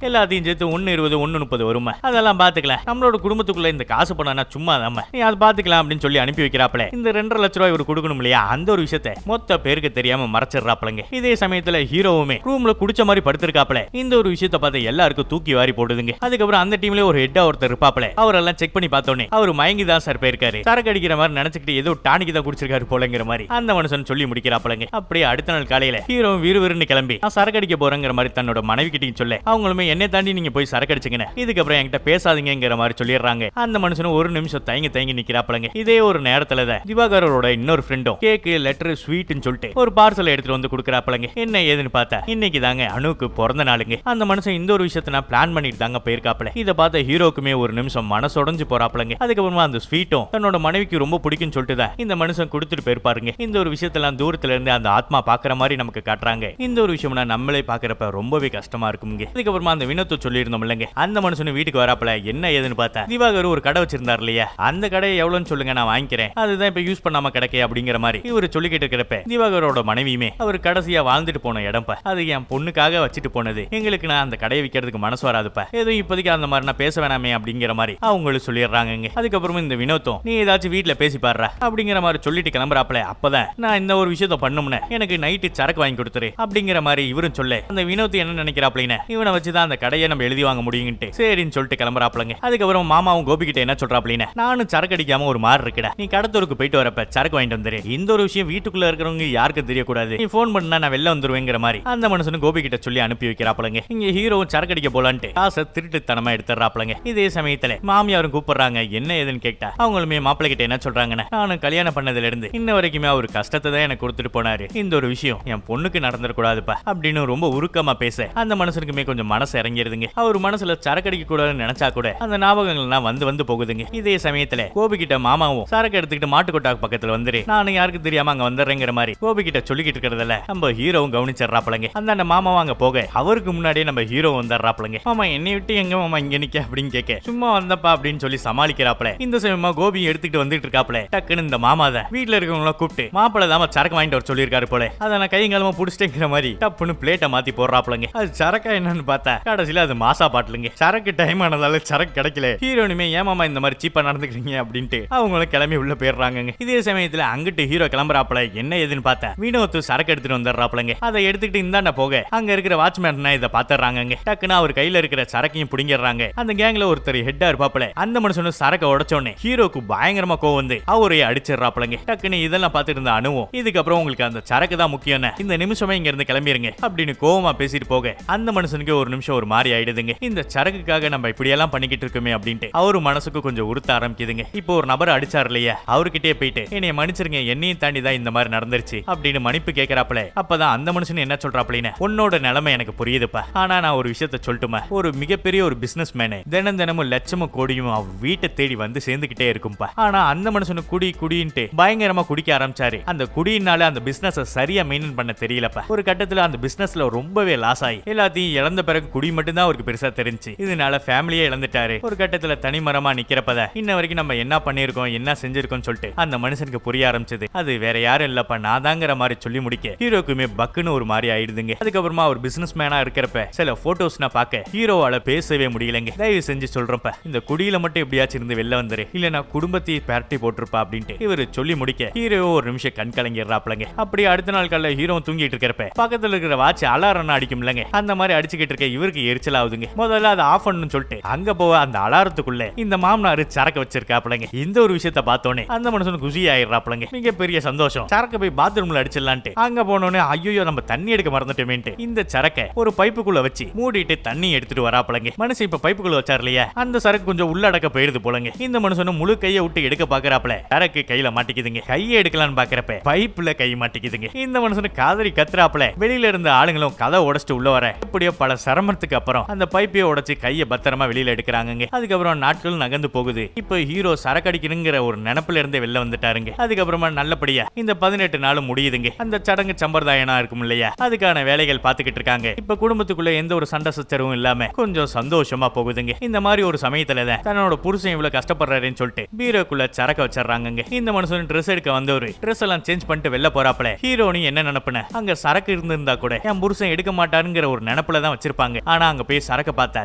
S1: எல்லாத்தையும் சேர்த்து 120 130 வருமா, அதெல்லாம் பாத்துக்கலாம், நம்மளோட குடும்பத்துக்குள்ள இந்த காசு பணம்னா சும்மா தான், நீ அதை பாத்துக்கலாம் அப்படின்னு சொல்லி அனுப்பி வைக்கிறாப்ல. இந்த 2.5 லட்ச ரூபாய் இவர் கொடுக்கணும் இல்லையா, அந்த ஒரு விஷயத்தை மொத்த பேருக்கு தெரியாம மறைச்சிடறாப்லங்க. இதே சமயத்துல ஹீரோவுமே ரூம்ல குடிச்ச மாதிரி படுத்திருக்காப்ல. இந்த ஒரு விஷயத்தை பார்த்து எல்லாருக்கும் தூக்கி வாரி போடுதுங்க. அதுக்கப்புறம் அந்த டீம்ல ஒரு ஹெட்டா ஒருத்தர் இருப்பாப்ல. அவரெல்லாம் செக் பண்ணி பார்த்தோன்னே அவர் மயங்கி தான் சார் போயிருக்காரு, சரக்கு அடிக்கிற மாதிரி நினைச்சுக்கிட்டு ஏதோ டானிக்கு தான் குடிச்சிருக்காரு போலங்கிற மாதிரி அந்த மனுஷன் சொல்லி முடிக்கிறாப்லங்க. அப்படியே அடுத்த நாள் காலையில ஹீரோ விறுவிறுன்னு கிளம்பி நான் சரக்கு அடிக்க போறேங்கிற மாதிரி தன்னோட மனைவி கிட்டையும் சொல்ல, அவங்களுமே என்னை தாண்டி நீங்க போய் சரக்கு அடிச்சுங்க, இதுக்கப்புறம் என்கிட்ட பேசாதீங்கிற மாதிரி சொல்லிடுறாங்க. அந்த மனுஷனும் ஒரு நிமிஷம் தயங்கி தயங்கி நிக்கிறாப்லங்க. இதே ஒரு நேரத்துல தான் திவாகரோட இன்னொரு ஃப்ரெண்டும் கேக்கு லெட்டர் ஸ்வீட்னு சொல்லிட்டு ஒரு பார்சல் எடுத்துட்டு வந்து கொடுக்குறாப்லங்க. என்ன ஏதுன்னு பார்த்தா இன்னைக்கு தாங்க அனுக்கு பிறந்த நாளுங்க. அந்த மனுஷன் இந்த ஒரு விஷயத்தை நான் பிளான் பண்ணிட்டு தாங்க போயிருக்காப்ல. இதை பார்த்த ஹீரோக்குமே ஒரு நிமிஷம் மனசொடைஞ்சு போறாப்லங்க. அதுக்கப்புறமா அந்த ஸ்வீட்டும் தன்னோட மனைவிக்கு ரொம்ப பிடிக்கும்னு சொல்லிட்டு தான் இந்த மனுஷன் கொடுத்துட்டு போயிருப்பாருங்க. இந்த ஒரு விஷயத்தெல்லாம் தூரத்துல இருந்து அந்த ஆத்மா பாக்குற மாதிரி நமக்கு காட்டுறாங்க. இந்த ஒரு விஷயம்னா நம்மளே பாக்குறப்ப ரொம்பவே கஷ்டமா இருக்குங்க. அதுக்கப்புறமா அந்த வினோத்தை சொல்லியிருந்தோம் இல்லைங்க, அந்த மனுஷன் வீட்டுக்கு வராப்ல. என்ன ஏதுன்னு பார்த்தா திவாகர் ஒரு கடை வச்சிருந்தார் இல்லையா, அந்த கடையை எவ்வளவுன்னு சொல்லுங்க நான் வாங்கிக்கிறேன், அதுதான் இப்ப யூஸ் பண்ணாம கிடைக்க அப்படிங்கிற மாதிரி இவர் சொல்லிக்கிட்டு இருக்கிறப்ப திவாகரோட மனைவியுமே அவர் கடைசியா வாழ்ந்துட்டு போன இடம்ப்பா, அது என் பொண்ணுக்காக வச்சுட்டு போனது, எங்களுக்கு நான் அந்த கடையை விற்கிறதுக்கு மனசு வராதுப்பா, ஏதோ இப்போதைக்கு அந்த மாதிரி நான் பேச வேணாமே அப்படிங்கிற மாதிரி அவங்களும் சொல்லிடுறாங்க. அதுக்கப்புறமா இந்த வினோத்தும் நீ ஏதாச்சும் வீட்டுல பேசி பாடுற அப்படிங்கிற மாதிரி சொல்லிட்டு கிளம்புறாப்ல. அப்பதான் நான் இந்த ஒரு விஷயத்த பண்ணும்னு எனக்கு நைட்டு சரக்கு வாங்கி கொடுத்துரு அப்படிங்கிற மாதிரி இவரும் சொல்ல, அந்த வினோத் என்ன நினைக்கிறாப்லின்னு இவனை வச்சுதான் அந்த கடையை நம்ம எழுதி வாங்க முடியும்ட்டு சரின்னு சொல்லிட்டு கிளம்புறாப்லங்க. அதுக்கப்புறம் மாமாவும் கோபி கிட்ட என்ன சொல்றாப்லின்னு, நானும் சரக்கு அடிக்காம ஒரு மாதிரி இருக்குடா, நீ கடத்தூருக்கு போயிட்டு வரப்ப சரக்கு வாங்கிட்டு வந்துரு, இந்த ஒரு விஷயம் வீட்டுக்குள்ள இருக்கிறவங்க யாருக்கும் தெரியக்கூடாது, நீ போன் பண்ணா நான் வெளில வந்துருவேங்கிற மாதிரி அந்த மனுஷனும் கோபி கிட்ட சொல்லி அனுப்பி வைக்கிறாப்லங்க. இங்க ஹீரோவும் சரக்கு அடிக்க போலான்ட்டு காசை திருட்டுத்தனமா எடுத்துறாப்லங்க. இதே சமயத்துல மாமியாரும் கூப்பிடுறாங்க. என்ன ஏதுன்னு கேட்டா அவங்களுமே மாப்பிள்ளை கிட்ட என்ன சொல்றாங்கன்னா, நானும் கல்யாணம் பண்ணதுல இருந்து இன்ன வரைக்குமே அவர் கஷ்டத்தை தான் எனக்கு கொடுத்துட்டு போனாரு, இந்த ஒரு விஷயம் என் பொண்ணுக்கு நடந்துடக்கூடாதுப்பா அப்படின்னு ரொம்ப உருக்கமா பேச அந்த மனுஷனுக்குமே கொஞ்சம் மனசு இறங்கிருதுங்க. அவர் மனசுல சரக்கு அடிக்க கூடாதுன்னு நினைச்சா கூட அந்த ஞாபகங்கள்லாம் வந்து போகுதுங்க. இதே சமயத்துல கோபி கிட்ட மாமாவும் சரக்கு எடுத்துக்கிட்டு மாட்டுக்கொட்டாக்கு பக்கத்துல வந்துரு, நானும் யாருக்கு தெரியாம அங்க வந்துடுறேங்கிற மாதிரி கோபி கிட்ட சொல்லிக்கிட்டு இருக்கிறதுல நம்ம ஹீரோவும் கவனிச்சிடறாப்லங்க. அந்த மாமாவும் அங்க போக அவருக்கு முன்னாடியே நம்ம ஹீரோ வந்துடுறாப்லங்க. மாமா என்னை விட்டு எங்க மாமா இங்க நிக்க அப்படின்னு கேட்க, சும்மா வந்தப்பா அப்படின்னு சொல்லி சமாளிக்கிறாப்ல. இந்த சமயமா கோபி எடுத்துக்கிட்டு வந்துட்டு இருக்காப்ல. டக்குன்னு இந்த மாமா தான் வீட்டுல இருக்கவங்கள கூப்பிட்டு மாப்பிள தாம சரக்கு வாங்கிட்டு வர சொல்லியிருக்காரு போல, அதை நான் கையங்காலமா புடிச்சிட்டேங்கிற மாதிரி டப்புன்னு பிளேட்டை மாத்தி போடுறாப்லங்க. அது சரக்கா என்னன்னு பார்த்தா கடைசியில அது மாசா பாட்டுலுங்க. சரக்கு டைம் ஆனதால சரக்கு கிடைக்கல. ஹீரோனுமே ஏமாமா இந்த மாதிரி சீப்பா நடந்துக்கிறீங்க அப்படின்ட்டு அவங்களும் கிளம்பி உள்ள போயிடுறாங்க. இதே சமயத்துல அங்கிட்டு ஹீரோ கிளம்புறாப்ல. என்ன ஏதுன்னு பார்த்தா வினோத்து சரக்கு எடுத்துட்டு வந்துடுறாப்லங்க. அதை எடுத்துக்கிட்டு இந்தாண்ட போக அங்க இருக்கிற வாட்ச்மேன் இதை பாத்துறாங்க. டக்குன்னு அவர் கையில இருக்கிற சரக்கையும் பிடிங்கிடுறாங்க. அந்த கேங்ல ஒருத்தர் ஹெட்டா இருப்பாப்ல. அந்த மனுஷனும் சரக்க உடைச்சோடனே ஹீரோக்கு பயங்கரமா கோவம் வந்து அவரையே அடிச்சிடறாப்லங்க. டக்குன்னு இதெல்லாம் பார்த்துட்டு இருந்த அனுவும் இதுக்கப்புறம் உங்களுக்கு அந்த சரக்கு தான் முக்கியம், இந்த நிமிஷமே இங்க இருந்து கிளம்பிருங்க அப்படின்னு கோவமா பேசிட்டு போக அந்த மனுஷனுக்கு ஒரு நிமிஷம் ஒரு மாதிரி ஆயிடுதுங்க. இந்த சரக்குக்காக நம்ம இப்படி எல்லாம் பண்ணிக்கிட்டு இருக்கோமே அப்படின்ட்டு அவரு மனசுக்கு கொஞ்சம் உறுத்த ஆரம்பிக்குதுங்க. இப்போ ஒரு நபர் அடிச்சார் இல்லையா, அவர்கிட்டயே போயிட்டு என்னைய மன்னிச்சிருங்க, என்னையும் தாண்டி தான் இந்த மாதிரி நடந்துருச்சு அப்படின்னு மன்னிப்பு கேட்கறாப்ல. அப்பதான் அந்த மனுஷன் என்ன சொல்றாப்லின்னு, உன்னோட நிலைமை எனக்கு புரியுதுப்பா, ஆனா நான் ஒரு விஷயத்த சொல்லட்டுமா, ஒரு மிகப்பெரிய ஒரு பிசினஸ் மேனு தினமும் லட்சமும் கோடியும் அவ வீட்டை தேடி வந்து சேர்ந்துகிட்டே இருக்கும்பா. ஆனா அந்த மனுஷனு குடின்ட்டு பயங்கரமா குடிக்க ஆரம்பிச்சாரு. அந்த குடியினால அந்த பிசினஸ் சரியா மெயின்டைன் பண்ண தெரியலப்பா. ஒரு கட்டத்துல அந்த பிசினஸ்ல ரொம்பவே லாஸ் ஆகி எல்லாத்தையும் இழந்த பிறகு குடி மட்டும் தான் அவருக்கு பெருசா தெரிஞ்சு, இதனால ஃபேமிலியே இழந்துட்டாரு. ஒரு கட்டத்துல தனிமரமா நிக்கிறப்பத இன்ன வரைக்கும் நம்ம என்ன பண்ணிருக்கோம் என்ன செஞ்சிருக்கோம் சொல்லிட்டு அந்த மனுஷனுக்கு புரிய ஆரம்பிச்சது. அது வேற யாரும் இல்லப்பா நான் தாங்கிற மாதிரி சொல்லி முடிக்க ஹீரோக்குமே பக்குன்னு ஒரு மாதிரி ஆயிடுதுங்க. அதுக்கப்புறமா ஒரு பிசினஸ் மேனா இருக்கிறப்ப சில போட்டோஸ் நான் பார்க்க ஹீரோவால பேசவே முடியலங்க. தயவு செஞ்சு சொல்றப்ப இந்த குடியில மட்டும் எப்படியாச்சும் இருந்து வெளில வந்துரு, இல்ல நான் குடும்பத்தையே பரட்டி போட்டிருப்பா அப்படின்ட்டு இவரு சொல்லி முடிக்க ஹீரோ ஒரு நிமிஷம் கண் கலங்கிடுறாப்லங்க. அப்படி அடுத்த நாள் காலையில ஹீரோ தூங்கிட்டு இருக்கிறப்ப பக்கத்துல இருக்கிற வாட்ச் அலாரம் அடிக்கும் இல்லங்க, அந்த மாதிரி அடிச்சுக்கிட்டு இருக்க இவருக்கு எரிச்சல் ஆகுதுங்க. முதல்ல அதை ஆஃப் பண்ணணும்னு சொல்லிட்டு அங்க போக அந்த அலாரத்துக்குள்ள இந்த மாமனாரு சரக்கு வச்சிருக்காப்லங்க. இந்த ஒரு விஷயத்த பார்த்தோன்னே அந்த மனுஷன் குஷி ஆயிடுறாப்லங்க. மிகப்பெரிய சந்தோஷம். சரக்கு போய் பாத்ரூம்ல அடிச்சிடலான்ட்டு அங்க போனோடனே ஐயோ நம்ம தண்ணி எடுக்க மறந்துட்டோமேன்ட்டு இந்த சரக்கை ஒரு பைப்புக்குள்ள வச்சு மூடிட்டு தண்ணி எடுத்துட்டு வராப்லங்க. மனுஷன் இப்ப பைப்புக்குள்ள வச்சார் இல்லையா, அந்த சரக்கு கொஞ்சம் உள்ளடக்க போயிடுது போலங்க. இந்த மனுஷனும் முழு கையை விட்டு எடுக்க பாக்குறாப்ல. சரக்கு கையில மாட்டிக்குதுங்க. கையை எடுக்கலான்னு பாக்குறப்ப பைப்புல கை மாட்டிக்குதுங்க. இந்த மனுஷனு காதறி கத்துறாப்ல. வெளியில இருந்த ஆளுங்களும் கதை உடைச்சிட்டு உள்ள வர இப்படியோ பல சிரமத்துக்கு அப்புறம் அந்த பைப்பையை உடைச்சு கையை பத்திரமா வெளியில எடுக்கிறாங்க. அதுக்கப்புறம் நாட்கள் நகர்ந்து போகுது. இப்ப ஹீரோ சரக்கு அடிக்கணுங்கிற ஒரு நினைப்புல இருந்து வெளில வந்துட்டாருங்க. அதுக்கப்புறமா நல்லபடியா இந்த 18 நாளும் முடியுதுங்க. அந்த சடங்கு சம்பிரதாயனா இருக்கும் இல்லையா, அதுக்கான வேலைகள் பாத்துக்கிட்டு இருக்காங்க. இப்ப குடும்பத்துக்குள்ள எந்த ஒரு சண்டை சச்சரவும் இல்லாம கொஞ்சம் சந்தோஷமா போகுதுங்க. இந்த மாதிரி ஒரு சமயத்துல தான் தன்னோட புருஷன் இவ்வளவு கஷ்டப்படுறாருன்னு சொல்லிட்டு பீரோக்குள்ள சரக்க வச்சிடறாங்க. இந்த மனுஷன் ட்ரெஸ் எடுக்க வந்தவரு ட்ரெஸ் எல்லாம் சேஞ்ச் பண்ணிட்டு வெளில போறாப்ல. ஹீரோனி என்ன நினைப்புன அங்க சரக்கு சரக்கு இருந்திருந்தா கூட என் புருஷன் எடுக்க மாட்டாருங்கிற ஒரு நினைப்புல தான் வச்சிருப்பாங்க. ஆனா அங்க போய் சரக்கு பார்த்தா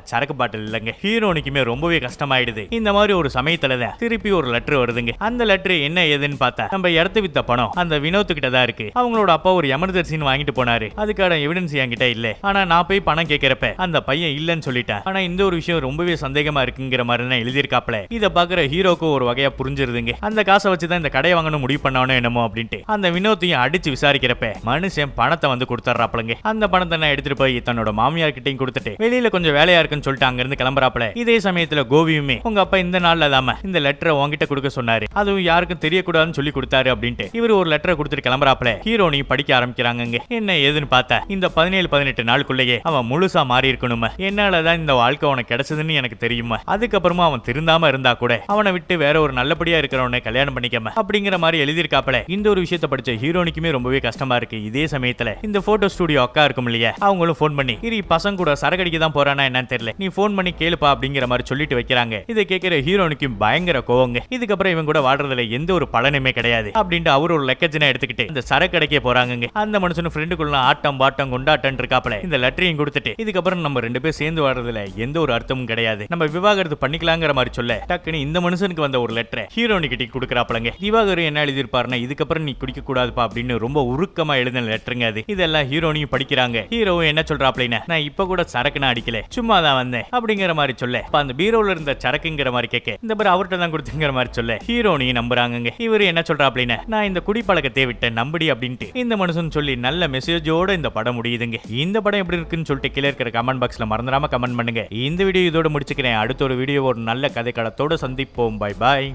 S1: சரக்கு பாட்டில் இல்லங்க. ஹீரோனிக்குமே ரொம்பவே கஷ்டமாயிடுது. இந்த மாதிரி ஒரு சமயத்துல தான் திருப்பி ஒரு லெட்டர் வருதுங்க. அந்த லெட்டர் என்ன ஏதுன்னு பார்த்தா நம்ம இடத்து வித்த பணம் அந்த வினோத் கிட்ட தான் இருக்கு. அவங்களோட அப்பா ஒரு எமர்ஜென்சின்னு வாங்கிட்டு போனாரு. அதுக்கான எவிடன்ஸ் என்கிட்ட இல்ல. ஆனா நான் போய் பணம் கேட்கிறப்ப அந்த பையன் இல்லன்னு சொல்லிட்டேன். ஆனா இந்த ஒரு விஷயம் ரொம்பவே சந்தேகமா இருக்குங்கிற மாதிரி தான் எழுதியிருக்காப்ல. இத பாக்குற ஹீரோக்கு ஒரு வகையா புரிஞ்சிருதுங்க. அந்த காசை வச்சுதான் இந்த கடையை வாங்கணும் முடிவு பண்ணானோ என்னமோ அப்படின்ட்டு அந்த வினோத்தையும் அடிச்சு விசாரிக்கிறப்ப மனுஷன் பணத்தை வந்து கொடுத்துறாப்லங்க. அந்த பணத்தை நான் எடுத்துட்டு போய் தன்னோட மாமியார் கிட்டையும் கொடுத்துட்டு வெளியில கொஞ்சம் வேலையா இருக்குன்னு சொல்லிட்டு அங்க இருந்து கிளம்புறாப்ல. இதே சமயத்துல கோபியுமே உங்க அப்பா இந்த நாள்ல தாம இந்த லெட்டரை உங்ககிட்ட கொடுக்க சொன்னாரு, அதுவும் யாருக்கும் தெரியக்கூடாதுன்னு சொல்லி கொடுத்தாரு அப்படின்ட்டு இவர் ஒரு லெட்டரை கொடுத்துட்டு கிளம்புறாப்ல. ஹீரோனி படிக்க ஆரம்பிக்கிறாங்க. என்ன ஏதுன்னு பார்த்தா இந்த 17-18 நாளுக்குள்ளேயே அவன் முழுசா மாறி இருக்கணுமா, என்னாலதான் இந்த வாழ்க்கை உனக்கு கிடைச்சதுன்னு எனக்கு தெரியுமா, அதுக்கப்புறமா அவன் திருந்தாம இருந்தா கூட அவனை விட்டு வேற ஒரு நல்லபடியா இருக்கிறவனை கல்யாணம் பண்ணிக்காம அப்படிங்கிற மாதிரி எழுதியிருக்காப்ல. இந்த ஒரு விஷயத்தை படிச்ச ஹீரோனிக்குமே ரொம்பவே கஷ்டமா இருக்கு. இதே சமயத்துல இந்த போட்டோ ஸ்டுடியோ அக்கா இருக்கும் இல்லையா, அவங்களும் போன் பண்ணி இரு பசங்க கூட சரக்கடிக்க தான் போறானா என்னன்னு தெரியல, நீ போன் பண்ணி கேளுப்பா அப்படிங்கிற மாதிரி சொல்லிட்டு வைக்கிறாங்க. இதை கேட்கிற ஹீரோனிக்கும் பயங்கர கோவங்க. இதுக்கப்புறம் இவங்க கூட வாழ்றதுல எந்த ஒரு பலனுமே கிடையாது அப்படின்ட்டு அவர் ஒரு லக்கேஜனை எடுத்துக்கிட்டு இந்த சரக்கடைக்கே போறாங்க. அந்த மனுஷன் ஃப்ரெண்டுக்குள்ள ஆட்டம் பாட்டம் கொண்டாட்டம் இருக்காப்ல. இந்த லெட்டரையும் கொடுத்துட்டு இதுக்கப்புறம் நம்ம 2 பேர் சேர்ந்து வாழ்றதுல எந்த ஒரு அர்த்தமும் கிடையாது, நம்ம விவாகரத்து பண்ணிக்கலாங்கிற மாதிரி சொல்ல டக்குன்னு இந்த மனுஷனுக்கு வந்த ஒரு லெட்டரை ஹீரோனி கிட்ட கொடுக்குறாப்லங்க. திவாகர் என்ன எழுதியிருப்பாருன்னா இதுக்கப்புறம் நீ குடிக்க கூடாதுப்பா அப்படின்னு ரொம்ப உருக்கமா எழுதின லெட்டருங்க அது. இதெல்லாம் ஹீரோனியும் படிக்கிறாங்க. ஹீரோவும் என்ன சொல்றாப்லைனா நான் இப்ப கூட சரக்குனா அடிக்கல சும்மா தான் வந்தேன் அப்படிங்கிற மாதிரி சொல்ல அந்த பீரோல இருந்த சரக்குங்கிற மாதிரி கேட்க இந்த பேர் அவர்கிட்ட தான் கொடுத்துங்கிற மாதிரி சொல்ல ஹீரோனியும் நம்புறாங்க. இவரு என்ன சொல்றாப்லைனா நான் இந்த குடிப்பழக்கத்தை விட்டேன் நம்படி அப்படின்ட்டு இந்த மனுஷன் சொல்லி நல்ல மெசேஜோட இந்த படம் முடியுதுங்க. இந்த படம் எப்படி இருக்குன்னு சொல்லிட்டு கீழே இருக்கிற கமெண்ட் பாக்ஸ்ல மறந்துடாம கமெண்ட் பண்ணுங்க. இந்த வீடியோ இதோட முடிச்சுக்கிறேன். அடுத்த ஒரு வீடியோ ஒரு நல்ல கதை களத்தோட சந்திப்போம். Bye bye.